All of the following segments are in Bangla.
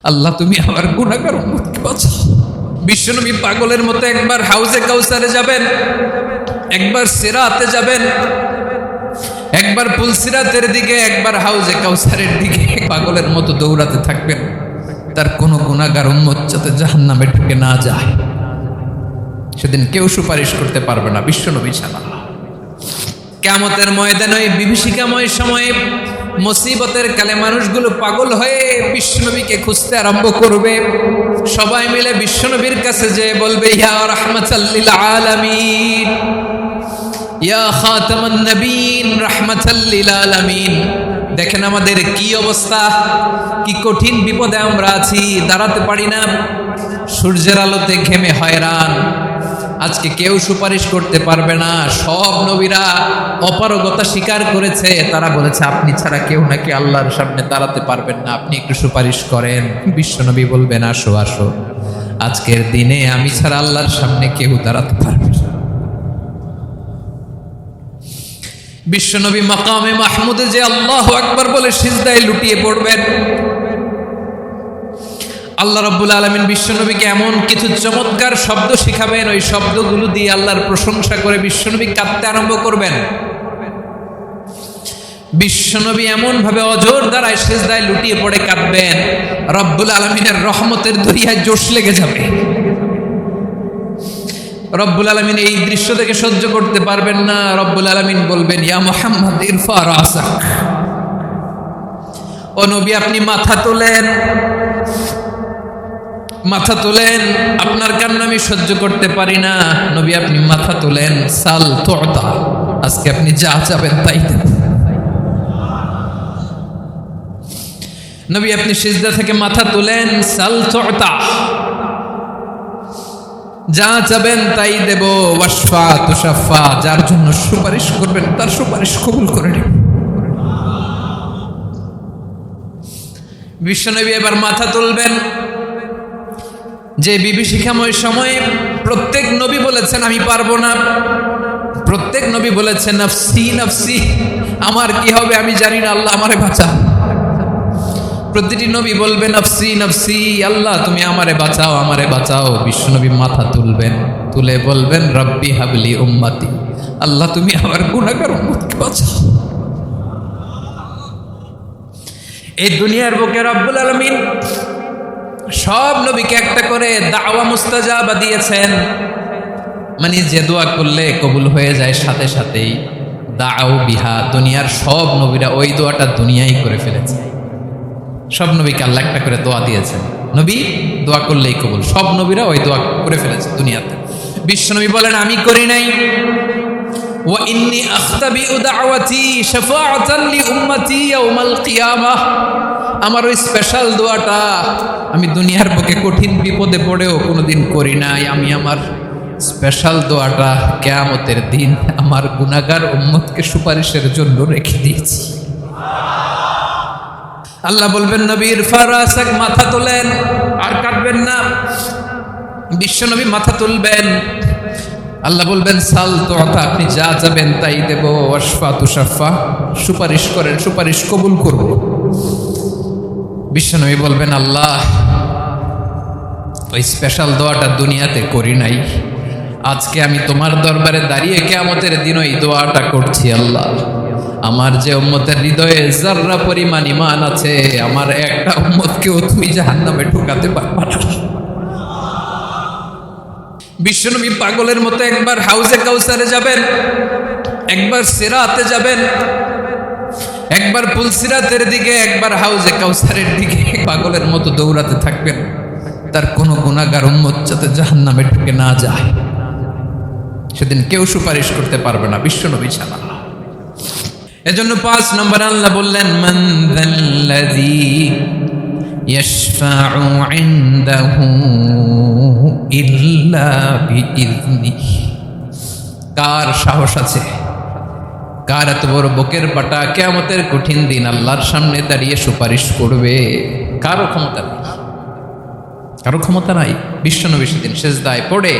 আল্লাহ তুমি আমার গুনাহগার উম্মতকে বাঁচাও। বিশ্বনবী পাগলের মতো একবার হাউজে কাউসারে যাবেন, একবার সিরাতে যাবেন, একবার পুলসিরাতের দিকে, একবার হাউজে কাউসারের দিকে পাগলের মতো দৌড়াতে থাকবেন। তার কোনো গুনাহগার উম্মত যাতে জাহান্নামে ঢুকে না যায়, সেদিন কেউ সুপারিশ করতে পারবে না বিশ্বনবী ছাড়া। কিয়ামতের ময়দানে ওই বিভীষিকাময় সময়ে মুসিবতের কালে মানুষগুলো পাগল হয়ে বিশ্বনবীকে খুঁজতে আরম্ভ করবে। সবাই মিলে বিশ্বনবীর কাছে যেয়ে বলবে, ইয়া রাহমাতাল লিল আলামিন, ইয়া খাতামান নবীন, রাহমাতাল লিল আলামিন। দেখেন আমাদের কি অবস্থা, কি কঠিন বিপদে আমরা আছি, দাঁড়াতে পারি না, সূর্যের আলোতে ঘেমে হয়রান। আজকে কেউ সুপারিশ করতে পারবে না। সব নবীরা অপারগতা স্বীকার করেছে, তারা বলেছে আপনি ছাড়া কেউ নাকি আল্লাহর সামনে দাঁড়াতে পারবেন না, আপনি একটু সুপারিশ করেন। বিশ্বনবী বলবেন, আসো আসো, আজকের দিনে আমি ছাড়া আল্লাহর সামনে কেউ দাঁড়াতে পারবে না। বিশ্বনবী মাকামে মাহমুদে যে আল্লাহু আকবার বলে সিজদায় লুটিয়ে পড়বেন। আল্লাহ রাব্বুল আলামিন বিশ্বনবীকে এমন কিছু চমৎকার শব্দ শিখাবেন, ওই শব্দগুলো দিয়ে আল্লাহর প্রশংসা করে বিশ্বনবী কাঁদতে আরম্ভ করবেন। বিশ্বনবী এমন ভাবে অজর দ্বারায় সিজদায় লুটিয়ে পড়ে কাঁদবেন, রব্বুল আলামিনের রহমতের দরিয়ায় জোশ লেগে যাবে। রব্বুল আলামিন এই দৃশ্য থেকে সহ্য করতে পারবেন না। রব্বুল আলামিন বলবেন, ইয়া মুহাম্মদ ইরফা রাসাক, ও নবী আপনি মাথা তোলেন, মাথা তোলেন, আপনার কান্না আমি সহ্য করতে পারি না। নবী আপনি মাথা তোলেন, সাল তুতা, আজকে আপনি যা চাবেন তাই দেব। নবী আপনি সিজদা থেকে মাথা তোলেন, সাল তুতা, যা চাবেন তাই দেব। ওয়াশফা তুশাফা, যার জন্য সুপারিশ করবেন তার সুপারিশ কবুল করে নেব। বিশ্বনবী এবার মাথা তুলবেন। যে বিভীষিকাময় সময়ে প্রত্যেক নবী বলেছেন আমি পারবো না, প্রত্যেক নবী বলেছেন নফসি নফসি, আমার কি হবে আমি জানি না, আল্লাহ আমারে বাঁচাও। প্রতিটি নবী বলবেন নফসি নফসি, আল্লাহ তুমি আমারে বাঁচাও, আমারে বাঁচাও। বিশ্বনবী মাথা তুলবেন, তুলে বলবেন রব্বি হাবলি উম্মতি, আল্লাহ তুমি আমার গুনাহগার উম্মতকে বাঁচাও। এই দুনিয়ার বুকে রব্বুল আলামিন সব নবীকে একটা করে দাওয়া মুস্তাজাবা দিয়েছেন, মানে যে দোয়া করলে কবুল হয়ে যায় সাথে সাথেই। দাও বিহা, দুনিয়ার সব নবীরা ওই দোয়াটা দুনিয়ায় করে ফেলেছে। সব নবীকে আল্লাহ একটা করে দোয়া দিয়েছেন, নবী দোয়া করলেই কবুল। সব নবীরা ওই দোয়া করে ফেলেছে দুনিয়াতে। বিশ্বনবী বলেন আমি করি নাই। ওয়া ইন্নী আখতাবিউ দাওয়াতি শাফাআতান লি উম্মতি ইয়াউমাল কিয়ামাহ, আমার ওই স্পেশাল দোয়াটা আমি দুনিয়ার বুকে কঠিন বিপদে পড়েও কোনোদিন করি নাই। আমি আমার স্পেশাল দোয়াটা কিয়ামতের দিন আমার গুনাহগার উম্মতকে সুপারিশের জন্য রেখে দিয়েছি। আল্লাহ বলবেন নবী ইরফা রাসাক, মাথা তোলেন, আর কাটবেন না। বিশ্বনবী মাথা তুলবেন, আল্লাহ বলবেন সাল তুতা, আপনি যা যাবেন তাই দেব। ওয়াশফা তুশাফা, সুপারিশ করেন, সুপারিশ কবুল করব। বিশ্বনবী বলবেন আল্লাহ ওই স্পেশাল দোয়াটা দুনিয়াতে করি নাই, আজকে আমি তোমার দরবারে দাঁড়িয়ে কিয়ামতের দিন ওই দোয়াটা করছি। আল্লাহ আমার যে উম্মতের হৃদয়ে যাররা পরিমাণ ঈমান আছে, আমার একটা উম্মতকেও তুমি জাহান্নামে ঢুকাতে পারবা না। বিশ্বনবী পাগলের মতো একবার হাউজে কাউসারে যাবেন, একবার সিরাতে যাবেন, একবার পুলসিরাতের দিকে, একবার হাউজে কাউসারের দিকে পাগলের মতো দৌড়াতে থাকবেন। তার কোনো গুনাহগার উম্মত যাতে জাহান্নামে ঢুকে না যায়, সেদিন কেউ সুপারিশ করতে পারবে না বিশ্বনবী ছাড়া। এজন্য 5 নম্বর আল্লাহ বললেন মান যাল্লাযী ইয়াশফাউ ইনদাহু ইল্লা বিইযনিহি, কার সাহস আছে, কার এত বড় বুকের পাটা কিয়ামতের কঠিন দিন আল্লাহর সামনে দাঁড়িয়ে সুপারিশ করবে? কারো ক্ষমতা নেই, কারো ক্ষমতা নাই। বিশ্বনবী সেদিন সিজদায় পড়ে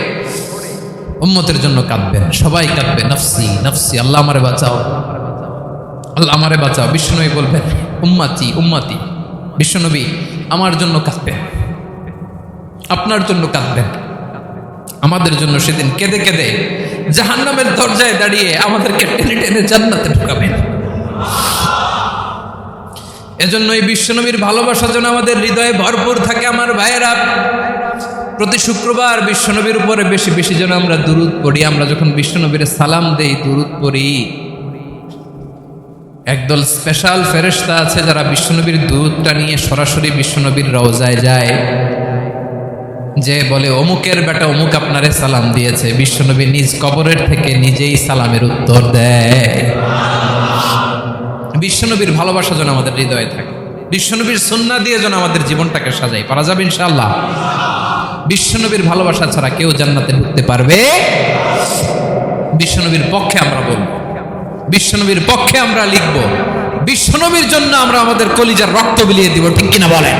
উম্মতের জন্য কাঁদবেন, সবাই কাঁদবে নফসি নফসি, আল্লাহ আমারে বাঁচাও, আল্লাহ আমারে বাঁচাও। বিশ্বনবী বলবেন উম্মতি উম্মতি। বিশ্বনবী আমার জন্য কাঁদবেন, আপনার জন্য কাঁদবেন, আমাদের জন্য সেদিন কেঁদে কেঁদে জাহান্নামের দরজায় দাঁড়িয়ে আমাদেরকে টেনে টেনে জান্নাতে ঢুকাবেন। এজন্য এই বিশ্বনবীর ভালোবাসা যেন আমাদের হৃদয়ে ভরপুর থাকে। আমার ভাইয়েরা, প্রতি শুক্রবার বিশ্বনবীর উপরে বেশি বেশি যেন আমরা দুরূদ পড়ি। আমরা যখন বিশ্বনবীর সালাম দেই, দুরূদ পড়ি, একদল স্পেশাল ফেরেশতা আছে যারা বিশ্বনবীর দুরূদটা নিয়ে সরাসরি বিশ্বনবীর রওজায় যায়, যে বলে অমুকের বেটা অমুক আপনারে সালাম দিয়েছে। বিশ্বনবী নিজ কবরের থেকে নিজেই সালামের উত্তর দেয়। বিশ্বনবীর ভালোবাসা যেন আমাদের হৃদয়ে থাকে, বিশ্বনবীর সুন্নাহ দিয়ে যেন আমাদের জীবনটাকে সাজাই। পারা যাবে ইনশাআল্লাহ। বিশ্বনবীর ভালোবাসা ছাড়া কেউ জান্নাতে ঢুকতে পারবে। বিশ্বনবীর পক্ষে আমরা বলবো, বিশ্বনবীর পক্ষে আমরা লিখব, বিশ্বনবীর জন্য আমরা আমাদের কলিজার রক্ত বিলিয়ে দিব, ঠিক কিনা বলেন?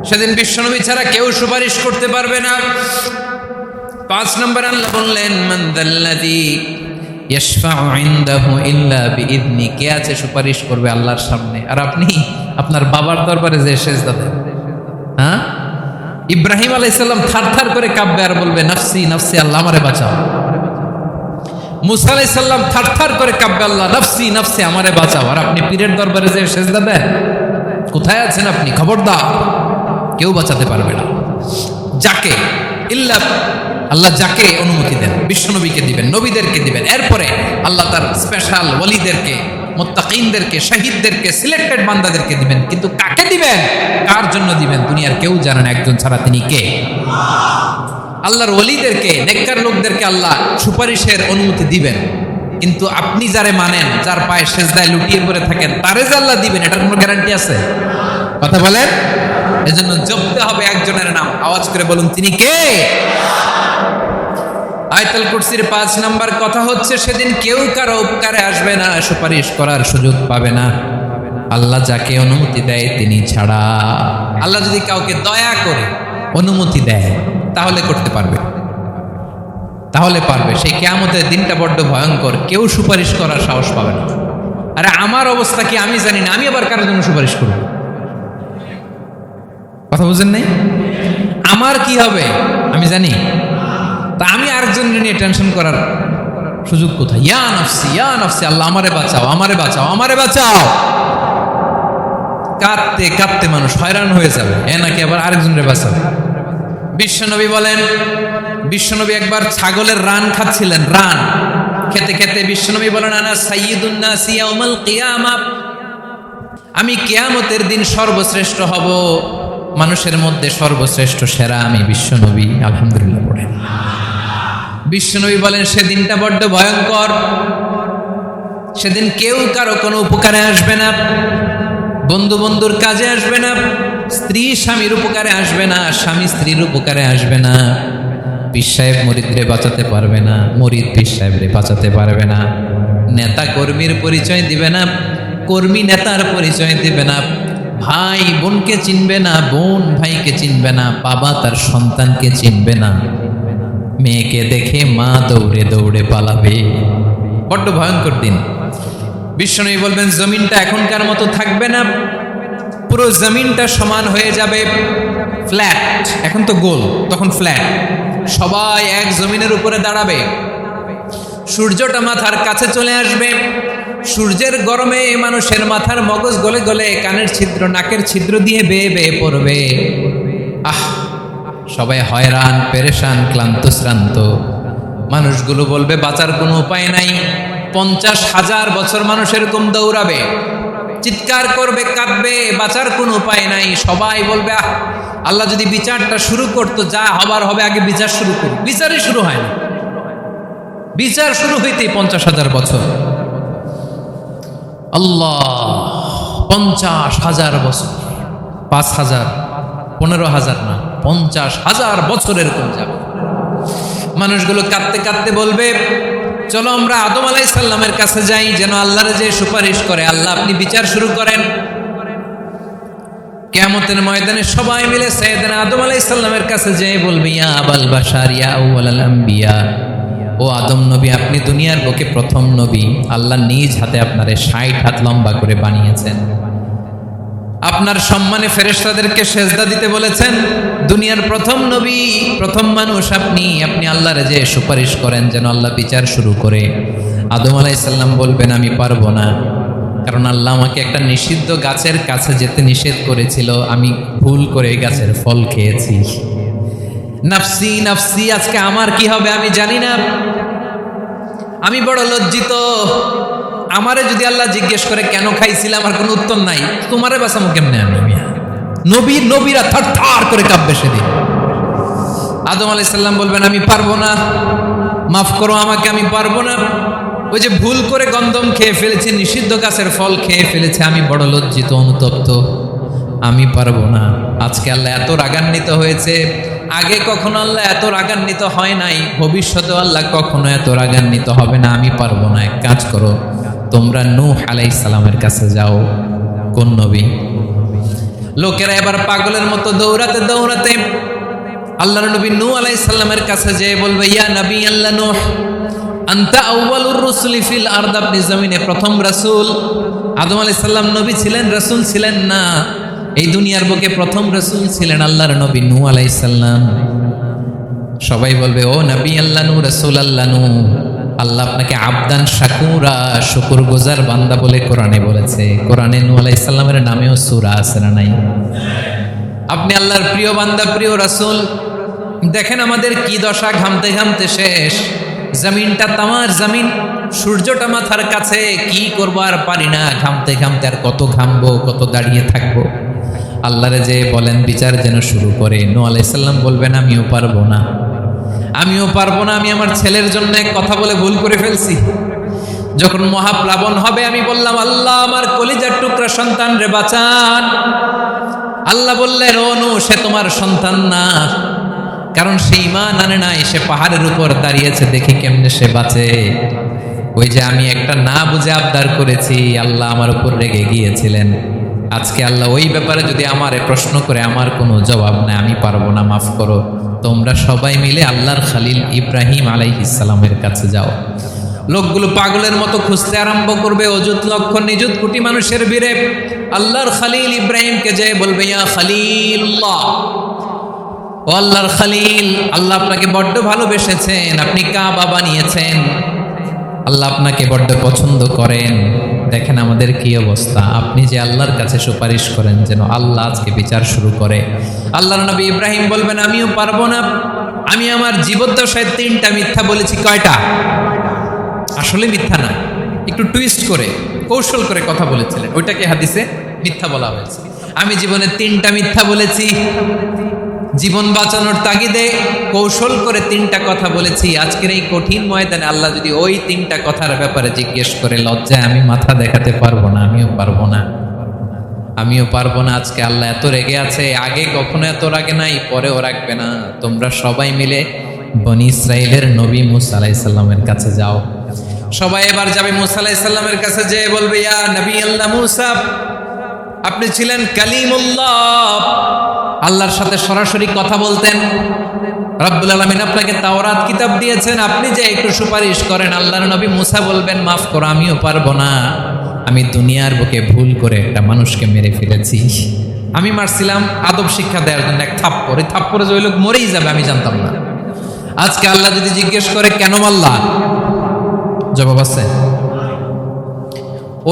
সেদিন বিশ্বনবী ছাড়া কেউ সুপারিশ করতে পারবে না। 5 নম্বর আল্লাহ বললেন, মান দাল্লাযী ইয়াশফাউ ইনদাহু ইল্লা বিইذনি। কে আছে সুপারিশ করবে আল্লাহর সামনে? আর আপনি আপনার বাবার দরবারে যে সেজদা দেন, হ্যাঁ? ইব্রাহিম আলাইহিস সালাম থারথার করে কাঁপবে আর বলবে নাফসি নাফসি, আল্লাহ আমারে বাঁচাও। মুসা আলাইহিস সালাম থারথার করে কাঁপবে, আল্লাহ নাফসি নাফসি, আমারে বাঁচাও। আর আপনি পীরের দরবারে যে সেজদা দেন, কোথায় আছেন আপনি? খবরদার, কেউ বাঁচাতে পারবে না। যাকে ইল্লা আল্লাহ যাকে অনুমতি দেন, বিশ্বনবীকে দিবেন, নবীদেরকে দিবেন, এরপরে আল্লাহ তার স্পেশাল ওয়ালিদেরকে, মুত্তাকিনদেরকে, শহীদদেরকে, সিলেক্টেড বান্দাদেরকে দিবেন। কিন্তু কাকে দিবেন, কার জন্য দিবেন, দুনিয়ার কেউ জানে না। একজন ছাড়া, তিনি কে? আল্লাহর ওয়ালিদেরকে, নেককার লোকদেরকে আল্লাহ সুপারিশের অনুমতি দিবেন। কিন্তু আপনি যারে মানেন, যার পায়ে সেজদায় লুটিয়ে পড়ে থাকেন, তারে যে আল্লাহ দিবেন, এটার কোনো গ্যারান্টি আছে? কথা বলেন। এজন্য জপতে হবে একজনের নাম। আওয়াজ করে বলুন, তিনি কে? আয়াতুল কুরসির 5 নাম্বার কথা হচ্ছে, সেদিন কেউ কারো উপকারে আসবে না, সুপারিশ করার সুযোগ পাবে না, আল্লাহ যাকে অনুমতি দেয় তিনি ছাড়া। আল্লাহ যদি কাউকে দয়া করে অনুমতি দেয় তাহলে করতে পারবে, তাহলে পারবে। সেই কিয়ামতের দিনটা বড্ড ভয়ঙ্কর, কেউ সুপারিশ করার সাহস পাবে না। আরে আমার অবস্থা কি আমি জানি না, আমি আবার কারোর জন্য সুপারিশ করব? কথা বুঝেন নাই? আমার কি হবে আমি জানি, তা আমি আরেকজনের নিয়ে টেনশন করার সুযোগ কোথায়? ইয়া নাফসি ইয়া নাফসি, আল্লাহ আমারে বাঁচাও, আমারে বাঁচাও, আমারে বাঁচাও। কাঁদতে কাঁদতে মানুষ হয়রান হয়ে যাবে, এ নাকি আবার আরেকজনের বাঁচাবে। বিশ্বনবী বলেন, বিশ্বনবী একবার ছাগলের রান খাচ্ছিলেন, রান খেতে খেতে বিশ্বনবী বলেন, আনা সাইয়্যিদুন নাস ইয়াউমাল কিয়ামা, আমি কিয়ামতের দিন সর্বশ্রেষ্ঠ হব, মানুষের মধ্যে সর্বশ্রেষ্ঠ সেরা আমি বিশ্বনবী। আলহামদুলিল্লাহ পড়েন। বিশ্বনবী বলেন, সেদিনটা বড্ড ভয়ঙ্কর, সেদিন কেউ কারো কোনো উপকারে আসবে না, বন্ধু বন্ধুর কাজে আসবে না, স্ত্রী স্বামীর উপকারে আসবে না, স্বামী স্ত্রীর উপকারে আসবে না, পীর সাহেব মুরিদরে বাঁচাতে পারবে না, মুরিদ পীর সাহেবরে বাঁচাতে পারবে না, নেতা কর্মীর পরিচয় দিবে না, কর্মী নেতার পরিচয় দিবে না, ভাই বোনকে চিনবে না, বোন ভাইকে চিনবে না, বাবা তার সন্তানকে চিনবে না, মেয়েকে দেখে মা দৌড়ে দৌড়ে পালাবে। বড্ড ভয়ঙ্কর দিন। বিশ্বনবী বলবেন, জমিনটা এখনকার মতো থাকবে না, পুরো জমিনটা সমান হয়ে যাবে, ফ্ল্যাট। এখন তো গোল, তখন ফ্ল্যাট। সবাই এক জমিনের উপরে দাঁড়াবে, সূর্যটা মাথার কাছে চলে আসবে, সূর্যের গরমে মানুষের মাথার মগজ গলে গলে কানের ছিদ্র, নাকের ছিদ্র দিয়ে বেয়ে বেয়ে পড়বে। সবাই হয়রান, পেরেশান, ক্লান্ত শ্রান্ত। মানুষগুলো বলবে বাঁচার কোনো উপায় নাই। 50,000 বছর মানুষ এরকম দৌড়াবে, চিৎকার করবে, কাঁদবে, বাঁচার কোনো উপায় নাই। সবাই বলবে, আল্লাহ যদি বিচারটা শুরু করতো, যা হবার হবে, আগে বিচার শুরু করুন। বিচারই শুরু হয় না, বিচার শুরু হইতেই 50,000 বছর। আল্লাহ, 50,000 বছর, 5,000, 15,000 না, 50,000 বছর এরকম যাবে। মানুষগুলো কাঁদতে কাঁদতে বলবে, চলো আমরা আদম আলাইহিস সালামের কাছে যাই, যেন আল্লাহর যে সুপারিশ করে, আল্লাহ আপনি বিচার শুরু করেন। কিয়ামতের ময়দানে সবাই মিলে সাইয়েদনা আদম আলাইহিস সালামের কাছে যেয়ে বলবে, ইয়া আবাল বাশার ইয়া আউয়ালাল আম্বিয়া, ও আদম নবী, আপনি দুনিয়ার বুকে প্রথম নবী, আল্লাহ নিজ হাতে আপনারে 60 হাত লম্বা করে বানিয়েছেন, আপনার সম্মানে ফেরেশতাদেরকে সেজদা দিতে বলেছেন। দুনিয়ার প্রথম নবী, প্রথম মানুষ আপনি আল্লাহর যে সুপারিশ করেন যেন আল্লাহ বিচার শুরু করে। আদম আলাইহিস সালাম বলবেন আমি পারবো না, কারণ আল্লাহ আমাকে একটা নিষিদ্ধ গাছের কাছে যেতে নিষেধ করেছিল, আমি ভুল করে এই গাছের ফল খেয়েছি। নাফসি নাফসি, আজকে আমার কি হবে আমি জানি না, আমি বড় লজ্জিত। আমারে যদি আল্লাহ জিজ্ঞেস করে কেন খাইছিলাম, আমার কোনো উত্তর নাই, তোমারে বাঁচামো কেমনে আমি? নবীরা থার থার করে কাঁপবে সেদিন। আদম আলাইহিস সালাম বলবেন আমি পারবো না, মাফ করো আমাকে, আমি পারবো না। ওই যে ভুল করে গন্ধম খেয়ে ফেলেছে, নিষিদ্ধ গাছের ফল খেয়ে ফেলেছে, আমি বড় লজ্জিত, অনুতপ্ত, আমি পারবো না। আজকে আল্লাহ এত রাগান্বিত হয়েছে, আগে কখনো আল্লাহ এত রাগান্বিত হয় নাই, ভবিষ্যতেও আল্লাহ কখনো এত রাগান্বিত হবে না। আমি পারবো না, এক কাজ করো, তোমরা নূহ আলাইহিস সালামের কাছে যাও। কোন নবী? লোকেরা এবার পাগলের মতো দৌড়াতে দৌড়াতে আল্লাহর নবী নূহ আলাইহিস সালামের কাছে যেয়ে বলবে ইয়া নবী আল্লাহ নূহ আনতা আউয়ালুর রুসুলি ফিল আরদ, আপনি জমিনে প্রথম রাসূল। আদম আলাইহিস সালাম নবী ছিলেন, রাসূল ছিলেন না। এই দুনিয়ার বুকে প্রথম রাসূল ছিলেন আল্লাহর নবী নূহ আলাইহিস সালাম। সবাই বলবে ও নবী আল্লাহ নূহ, রাসূল আল্লাহ নূহ, আল্লাহ আপনাকে আবদান শাকুরা, শুকরগুজার বান্দা বলে কোরআনে বলেছে। কোরআনে নূহ আলাইহিস সালামের নামেও সূরা আছে না নাই? আপনি আল্লাহর প্রিয় বান্দা, প্রিয় রাসূল। দেখেন আমাদের কি দশা, ঘামতে ঘামতে শেষ, জমিনটা তামার জমিন, সূর্যটা মাথার কাছে, কি করবো আর পারি না, ঘামতে ঘামতে আর কত ঘামবো, কত দাঁড়িয়ে থাকবো। আল্লাহরে যে বলেন বিচার যেন শুরু করে। নূহ আলাইহিস সালাম বলবেন আমিও পারবো না, আমিও পারবো না, আমি আমার ছেলের জন্য এক কথা বলে ভুল করে ফেলছি। যখন মহাপ্লাবন হবে আমি বললাম আল্লাহ আমার কলিজার টুকরা সন্তান রে বাঁচান। আল্লাহ বললেন ও নূহ, সে তোমার সন্তান না, কারণ সে ঈমান আনে নাই, সে পাহাড়ের উপর দাঁড়িয়েছে, দেখি কেমনে সে বাঁচে। ওই যে আমি একটা না বুঝে আবদার করেছি, আল্লাহ আমার উপর রেগে গিয়েছিলেন। আজকে আল্লাহ ওই ব্যাপারে যদি আমারে প্রশ্ন করে, আমার কোনো জবাব নাই, আমি পারবো না, মাফ করো। তোমরা সবাই মিলে আল্লাহর খালিল ইব্রাহিম আলাইহিস সালামের কাছে যাও। লোকগুলো পাগলের মতো খুঁজতে আরম্ভ করবে, অযুত লক্ষ নিযুত কোটি মানুষের ভিড়ে আল্লাহর খালিল ইব্রাহিমকে যে বলবে ইয়া খালিলুল্লাহ, ও আল্লাহর খালিল, আল্লাহ আপনাকে বড্ড ভালোবেসেছেন, আপনি কাবা বানিয়েছেন, আল্লাহ আপনাকে বড্ড পছন্দ করেন। দেখেন আমাদের কি অবস্থা, আপনি যে আল্লাহর কাছে সুপারিশ করেন যেন আল্লাহ আজকে বিচার শুরু করে। আল্লাহর নবী ইব্রাহিম বলবেন আমিও পারবো না, আমি আমার জীবদ্দশায় 3টা মিথ্যা বলেছি। কয়টা? আসলে মিথ্যা না, একটু টুইস্ট করে কৌশল করে কথা বলেছিলেন, ওইটাকে হাদিসে মিথ্যা বলা হয়েছে। আমি জীবনে 3টা মিথ্যা বলেছি, জীবন বাঁচানোর তাগিদে কৌশল করে 3টা কথা বলেছি। আজকের এই কঠিন ময়দানে আল্লাহ যদি ওই 3টা কথার ব্যাপারে জিজ্ঞেস করে, লজ্জায় আমি মাথা দেখাতে পারবো না, আমিও পারবো না, আমিও পারবো না। আজকে আল্লাহ এত রেগে আছে, আগে কখনো এত রাগে নাই, পরেও রাখবে না। তোমরা সবাই মিলে বনি ইসরাইলের নবী মূসা আলাইহিস সালামের কাছে যাও। সবাই এবার যাবে মূসা আলাইহিস সালামের কাছে, যেয়ে বলবে ইয়া নবী আল্লাহ মূসা, আপনি ছিলেন কালিমুল্লাহ, আল্লাহর সাথে সরাসরি কথা বলতেন। রব্বুল আলামিন আপনাকে তাওরাত কিতাব দিয়েছেন, আপনি যে একটু সুপারিশ করেন। আল্লাহর নবী মূসা বলবেন মাফ করো, আমিও পারবো না, আমি দুনিয়ার বুকে ভুল করে একটা মানুষকে মেরে ফেলেছি। আমি মারছিলাম আদব শিক্ষা দেওয়ার জন্য এক থাপ্পড়, এই থাপ্পড়ে যে ওই লোক মরেই যাবে আমি জানতাম না। আজকে আল্লাহ যদি জিজ্ঞেস করে কেন মারলা, জবাব আছে?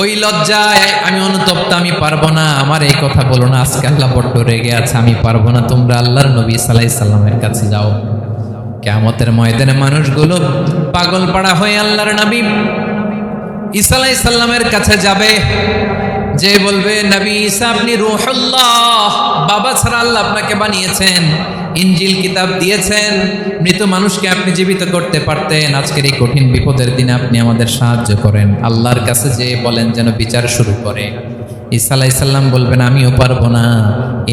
ওই লজ্জায় আমি অনুতপ্ত, আমি পারবো না, আমার এই কথা বলো না। আজকে আল্লাহ বড্ড রেগে আছে, আমি পারবো না। তোমরা আল্লাহর নবী ঈসা আলাইহিস সালামের কাছে যাও। কিয়ামতের ময়দানে মানুষগুলো পাগল পাড়া হয়ে আল্লাহর নবী ঈসা আলাইহিস সালামের কাছে যাবে, যে বলবে নবী ঈসা আপনি রূহুল্লাহ, বাবা ছাড়া আল্লাহ আপনাকে বানিয়েছেন, ইনজিল কিতাব দিয়েছেন, মৃত মানুষকে আপনি জীবিত করতে পারতেন। আজকের এই কঠিন বিপদের দিনে আপনি আমাদের সাহায্য করেন। আল্লাহর কাছে যে বলেন যেন বিচার শুরু করে। ঈসা আলাইহিস সালাম বলবেন আমিও পারবো না,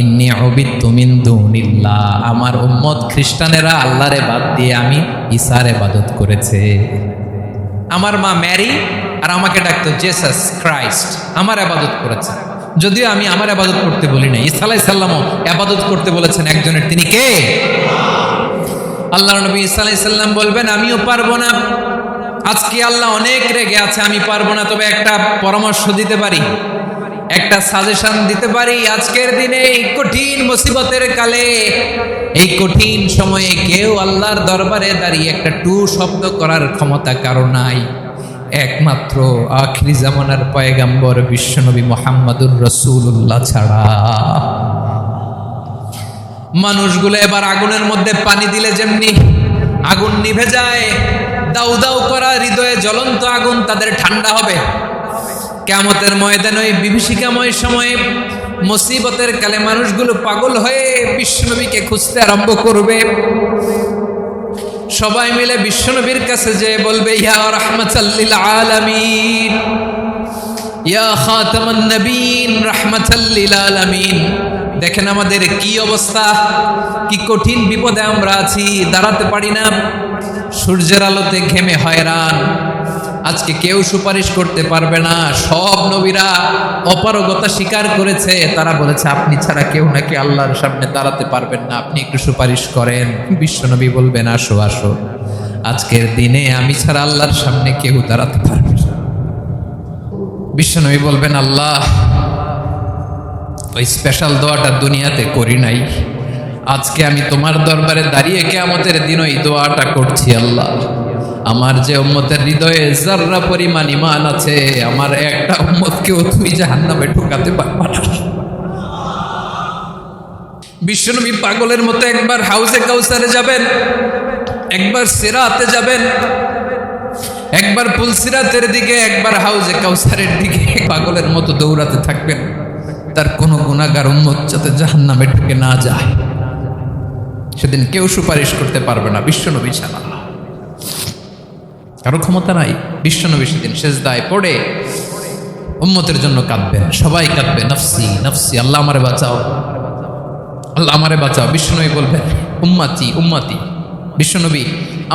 ইন্নী উবিদতু মিন দুনিল্লাহ, আমার উম্মত খ্রিস্টানেরা আল্লাহরে বাদ দিয়ে আমি ঈসার ইবাদত করেছে। আমার মা ম্যারি আর আমাকে ডাকতো জেসাস ক্রাইস্ট, আমার ইবাদত করেছে, যদিও আমি আমার ইবাদত করতে বলি না। ঈসা আলাইহিস সালামও ইবাদত করতে বলেছেন একজনের, তিনি কে? আল্লাহর নবী ঈসা আলাইহিস সালাম বলবেন আমিও পারবো না, আজকে আল্লাহ অনেক রেগে আছে, আমি পারবো না। তবে একটা পরামর্শ দিতে পারি, একটা সাজেশন দিতে পারি, আজকের দিনে এই কঠিন মুসিবতের কালে, এই কঠিন সময়ে কেউ আল্লাহর দরবারে দাঁড়িয়ে একটা টু শব্দ করার ক্ষমতা কারো নাই, একমাত্র আখিরি জামানার পয়গাম্বর বিশ্বনবী মুহাম্মদুর রাসূলুল্লাহ ছাড়া। মানুষগুলো এবার আগুনের মধ্যে পানি দিলে যেমনি আগুন নিভে যায়, দাউ দাউ করা হৃদয়ে জ্বলন্ত আগুন তাদের ঠান্ডা হবে। কিয়ামতের ময়দানে ওই বিভীষিকাময় সময়ে মুসিবতের কালে মানুষগুলো পাগল হয়ে বিশ্বনবীকে খুঁজতে আরম্ভ করবে। সবাই মিলে বিশ্বনবীর কাছে যেয়ে বলবে, ইয়া রাহমাতাল লিল আলামিন, ইয়া খাতামান নবীন, রাহমাতাল লিল আলামিন। দেখেন আমাদের কি অবস্থা, কি কঠিন বিপদে আমরা আছি, দাঁড়াতে পারি না, সূর্যের আলোতে ঘেমে হয়রান। আজকে কেউ সুপারিশ করতে পারবে না। সব নবীরা অপারগতা স্বীকার করেছে, তারা বলেছে আপনি ছাড়া কেউ নাকি আল্লাহর সামনে দাঁড়াতে পারবেন না, আপনি একটু সুপারিশ করেন। বিশ্বনবী বলবেন, আসো আসো, আজকের দিনে আমি ছাড়া আল্লাহর সামনে কেউ দাঁড়াতে পারবে না। বিশ্বনবী বলবেন, আল্লাহ, ওই স্পেশাল দোয়াটা দুনিয়াতে করি নাই, আজকে আমি তোমার দরবারে দাঁড়িয়ে কিয়ামতের দিন ওই দোয়াটা করছি। আল্লাহ, আমার যে উম্মতের হৃদয়ে যাররা পরিমাণ ঈমান আছে, আমার একটা উম্মতকেও তুমি জাহান্নামে ঢোকাতে পারবা না। বিশ্বনবী পাগলের মতো একবার হাউজে কাউসারে যাবেন, একবার সিরাতে যাবেন, একবার পুলসিরাতের দিকে, একবার হাউজে কাউসারের দিকে পাগলের মতো দৌড়াতে থাকবেন। তার কোনো গুনাহগার উম্মত যাতে জাহান্নামে ঢুকে না যায়। সেদিন কেউ সুপারিশ করতে পারবে না বিশ্বনবী ছাড়া, কারো ক্ষমতা নাই। বিশ্বনবী সেদিন সেজদায় পড়ে উম্মতের জন্য কাঁদবেন, সবাই কাঁদবে, নফসি নফসি, আল্লাহ আমারে বাঁচাও, আল্লাহ আমারে বাঁচাও। বিশ্বনবী বলবেন, উম্মতি উম্মতি। বিশ্বনবী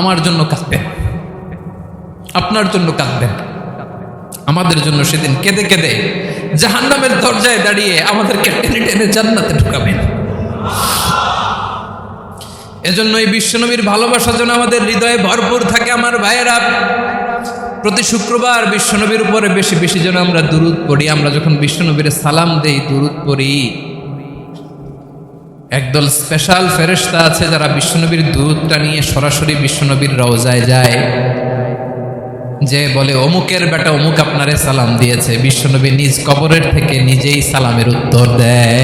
আমার জন্য কাঁদবেন, আপনার জন্য কাঁদবেন, আমাদের জন্য সেদিন কেঁদে কেঁদে জাহান্নামের দরজায় দাঁড়িয়ে আমাদেরকে টেনে টেনে জান্নাতে ঢুকাবেন। এজন্য এই বিশ্বনবীর ভালোবাসা যেন আমাদের হৃদয়ে ভরপুর থাকে। আমার ভাইয়েরা, প্রতি শুক্রবার বিশ্বনবীর উপরে বেশি বেশি যেন আমরা দুরূদ পড়ি। আমরা যখন বিশ্বনবীর সালাম দেই, দুরূদ পড়ি, একদল স্পেশাল ফেরেশতা আছে যারা বিশ্বনবীর দুরূদটা নিয়ে সরাসরি বিশ্বনবীর রওজায় যায়, যে বলে অমুকের বেটা অমুক আপনারে সালাম দিয়েছে। বিশ্বনবী নিজ কবরের থেকে নিজেই সালামের উত্তর দেয়।